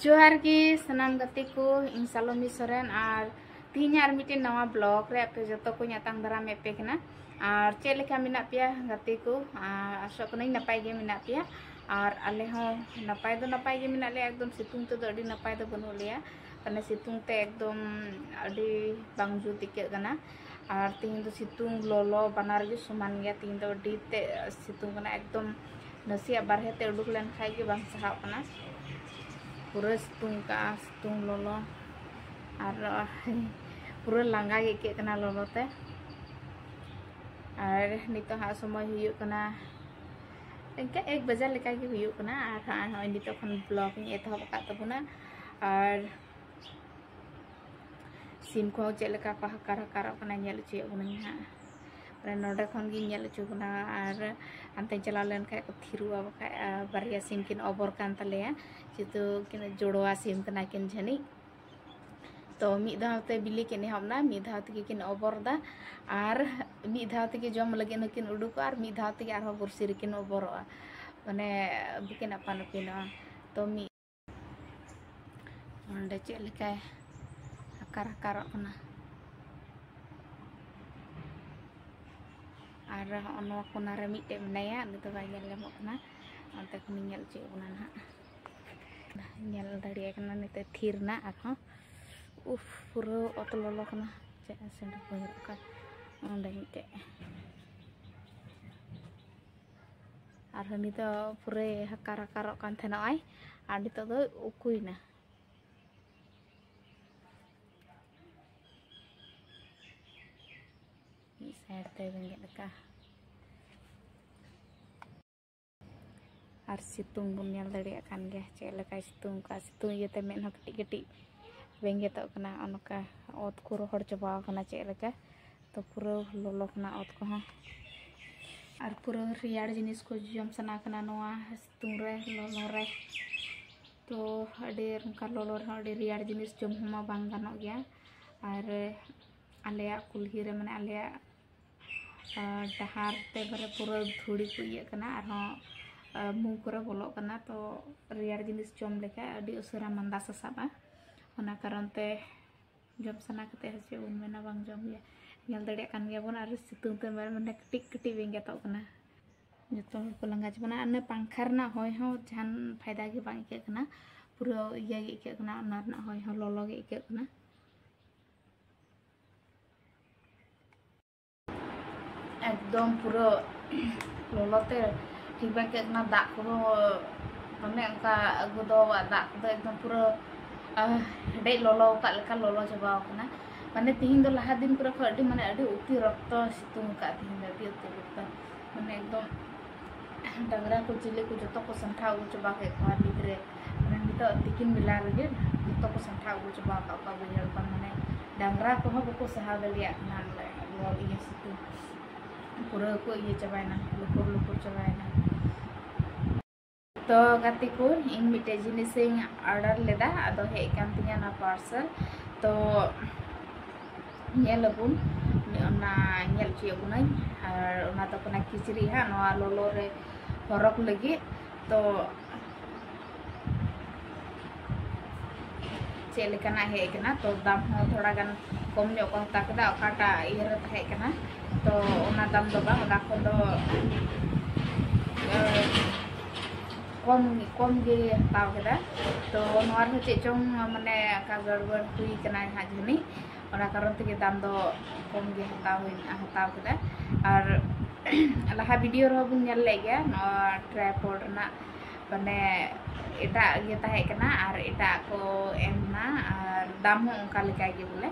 जोहार की सनाम गति को इन सालोमी सोरेन और तीन यार मिटे नवा ब्लॉग रे आपे जतो को यातांग दाराम एपे कना और चेक लेका मिना पिया गति को आशा कनई नपाय गे मिना पिया और आले हो नपाय गे मिना ले एकदम सितुंग तो अडी नपाय दो बनु लिया तने सितुंग ते एकदम अडी बांग जु तिके कना और तीन तो सितुंग लोलो बनार गे समान गया तीन तो अडी ते सितुंग कना एकदम नसिया बारहे ते उडुक लेन खाय गे बांग सहाव कना पूरा सितुंग लोलो और पूरा लांगा गे कना लोलो ते और नितो हा समय हुयु कना इनका 1 बजे लेका गे हुयु कना और हा नितो खन ब्लॉग इन एतहब का तबुना और सिम को चेलेका को हकार कना नेल चे उनी हा रे नोडे खन गी नेल चे कना और अंते चला लेन खाय को थिरुआ बखा बारिया सिम किन ओबर कान तलेया चितो किन जोड़वा सिम कना किन झनी तो मी धावते बिली किन हमना मी धावते किन ओबर दा और मी धावते के जम लगे न किन उडुक और मी धावते के आरो बुरसी किन ओबर माने बिकिन अपन पिन तो मी ओंडे चेलेका हकार कना और ono कोना रे मिटे मनाया नितो बाय नेल लेमोकना अंते खनि नेल चे उना ना नेल दाड़िया कना निते थिरना आरो उफ पुरो ओतलोलो कना चे सेंड पयरका ओंडे मिटे और नितो पुरे हकार कान थेनाय और नितो दो उकुइना साइड ते बेंगे लका और सितुंग बन नेल दाड़िया कान गे चे लका सितुंग येते मेन कटी कटी बेंगे तो कना अनका ओत को रोहड़ चबा कना चे लका तो पूरा लोलो कना ओत को और पूरा रियाड़ जिनिस को जम सना कना नोआ सितुंग रे लोलो रे तो अडे रंका लोलो रे अडे रियाड़ जिनिस जम हमा बांग गानो गया और आलेया कुल्ही रे माने आलेया डहार ते बरे पूरा धुड़ी को ये कना और मुंह करे बोलो कना तो रियार जिनिस जम लेका अडी उसरा मंदा ससाबा ओना कारण ते जम सना कते हसे उन मेना बांग जम गया नेल दड़े कान गया बन और सितुंग ते माने कटी बेंगे तो कना जतो को लंगा जबना अने पंखा रना होय हो जान फायदा गे बांग के कना पूरा ये के कना अना ना होय हो लोलो गे के कना एकदम पूरा लोलोते ठीक बाके ना दाग को माने उनका अगु दो दाग को एकदम पूरा हेडे लोलो का लेका लोलो चबा कना माने तिहिन दो लहा दिन पूरा खडी माने अडी उती रक्त सितुंग का तिहिन अडी उती रक्त माने एकदम डंगरा को चिले को जतो को संठा उ चबा के को निद्रे माने नितो तिकिन मिला रे जतो को संठा उ चबा का बुझल पर माने डंगरा को बको सहा दलिया नान ले वो ये सितुंग पूरा को ये चबायना लुकुर चबायना तो गति को इन मिटे जिनिस ऑर्डर लेदा अदो हे कान तिया ना पार्सल तो नेलबुन ना नेल चियबुनाई और ओना तो कना खिचड़ी हा नवा लोलो रे हरक लगी तो चेलेकना हे कना तो दाम हो थोड़ा गन कम जो को हता कदा ओकाटा इयर हे कना तो ओना दाम दो बा ओना को दो कम गे हताव कदा तो नोर हो चे चोंग माने का गड़बड़ हुई कना हा जनी ओना कारण ते दाम दो कम गे हताव कदा और लाहा वीडियो रो बुन नेल ले गया नो ट्राइपॉड ना माने एटा ये ताहे कना और एटा को एमना और दाम हो उनका लेका गे बोले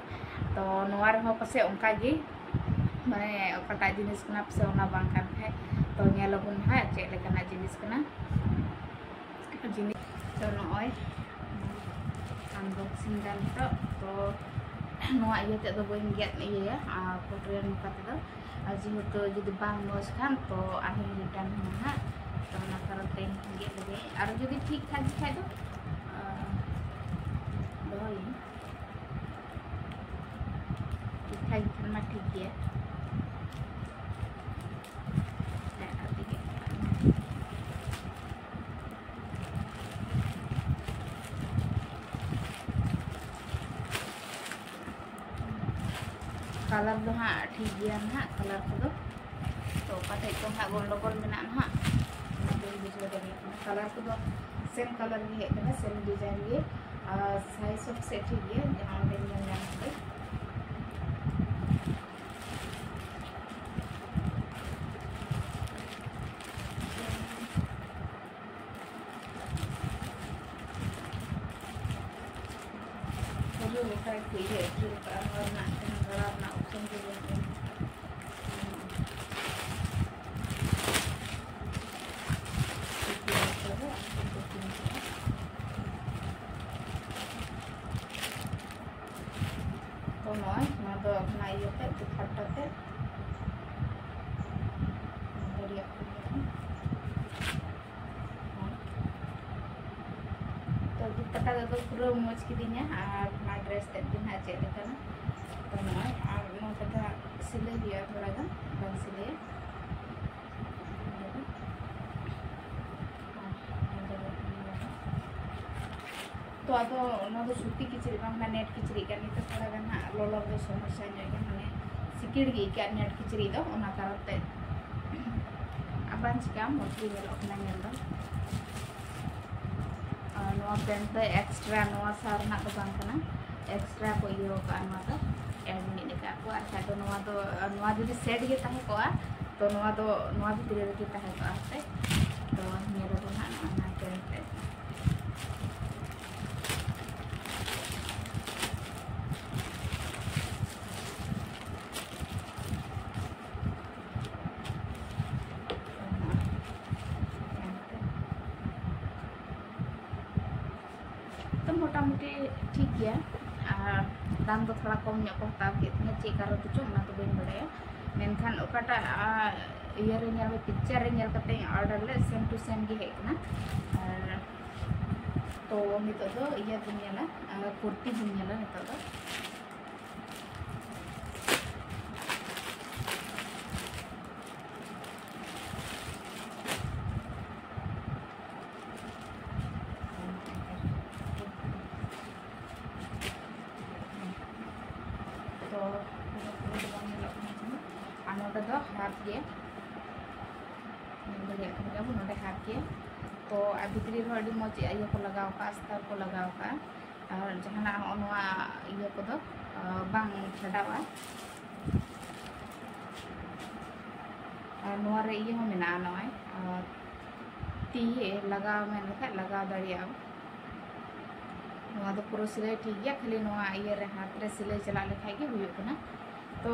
तो नोर हो पसे उनका गे माने ओकाटा जिनिस कना पसे ओना बांग कान है तो नेलबुन हा चे लेकना जिनिस कना जिनिस तो नोय अनबॉक्सिंग दाल तो नोआ ये ते दो बइन गेट ये आ कोट्रेन काते दो आजि तो जदि बांग मोस खान तो आही रिटर्न हा तो ना करते गेट लगे और जदि ठीक ठाक खाय तो दोई ठीक ठाक मा ठीक गया कलर दो हाँ ठीक गया ना कलर को तो पाटे तो हाँ गंडगोल मेना ना बुझे कलर को सेम कलर गे हेकना सेम डिजाइन गे साइज ऑफ से ठीक गया जहां पे जो होता है ठीक है जो करना अपना ऑप्शन के लिए तो नॉय ना तो अपना ये पे तो फटते बढ़िया तो दुपट्टा तो पूरा मौज की दिया और ना ड्रेस ते दिन है चेक करना तो नॉय और नो कथा सिले दिया थोड़ा गा बन सिले तो अब ना तो सूती किचड़ी ना नेट किचड़ी का नहीं तो थोड़ा गा ना लोलो दो समस्या जो माने सिकिड़ गी क्या नेट किचड़ी दो ओना करते अब चिका मोटी वेलो अपना नेल दो पेंट एक्सट्रा सार ना तो बांग एक्सट्रा को इयो का ना तो एड मिनी का को अच्छा तो जुदी सेट गे ताहे को तो भितर रे ताहे को आते तो नेल दो ना पेंट तो मोटामुटी ठीक गया दाम तो थोड़ा कम को हताव के चे कारण तो चो तो बी बड़ा मेनखान ओकाटा इयर पिक्चर ऑर्डर ले सेम टू सेम गे हेकना तो नितो दो इया बुनियाला कुर्ती बुनियाला नितो दो हाफ गे नोडे हाफ गे तो भितरी अभी मज इया को लगाव का अस्तर को लगाव का और जहाना इया को बांग छाड़ावा और इया हो मेना नय ती लगाव में लगाव दाड़िया तो पूरा सिलाई ठीक गया खाली इया रे हाथ रे सिलाई चला लेखाय गे हुयो कना तो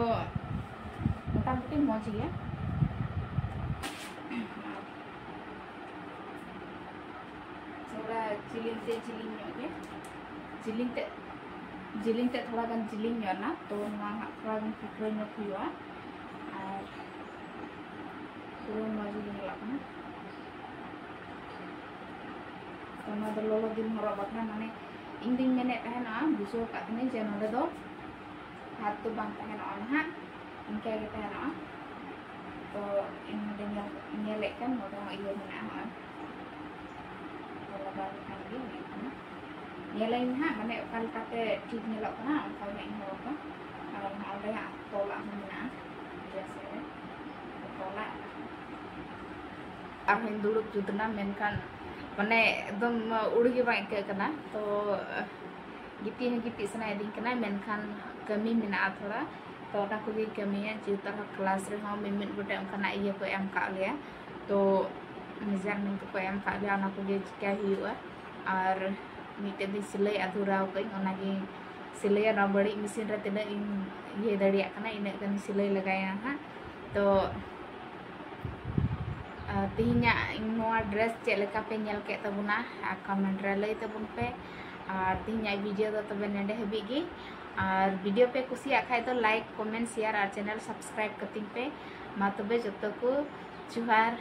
मोटामुटी मज गया थोड़ा जिलिंग थोड़ा गान जिलिंग ना तो थोड़ा गान फुकरा हुआ और पूरा मज तो लोलो दिन हर बखरा माने इन दिन मेने बुझे का जे नोडे दो हाथ तो बांग हाँ इनका तो इनले इया मेना लगा हाँ माने ठीक नेलोना तोला तोला दुड़ब जुतना मेनखान माने एकदम उड़गे बाइकना तो गिटी गिटी सनादी मेनखान कमी मेना थोड़ा तो कमिया जेहतर क्लास रे मिमिद गोटे उनका इया को एम का लिया तो मेजरमेंट को एम का लिया चिका हुआ और मिट्टे दिन सिलाई अधूरा कई सिलाई बड़ी मशीन रे तीन ये दाड़िया इन सिलाई लगाया हाँ तो तीना ड्रेस चेका पे नेल के तबना कमेंट रे लई तबन पे और तीना वीडियो तो तबे नेडे हबी गे और वीडियो पे कुसिया खाय तो लाइक कमेंट शेयर और चैनल सब्सक्राइब कतिंग पे मा तबे जतो को जुहार।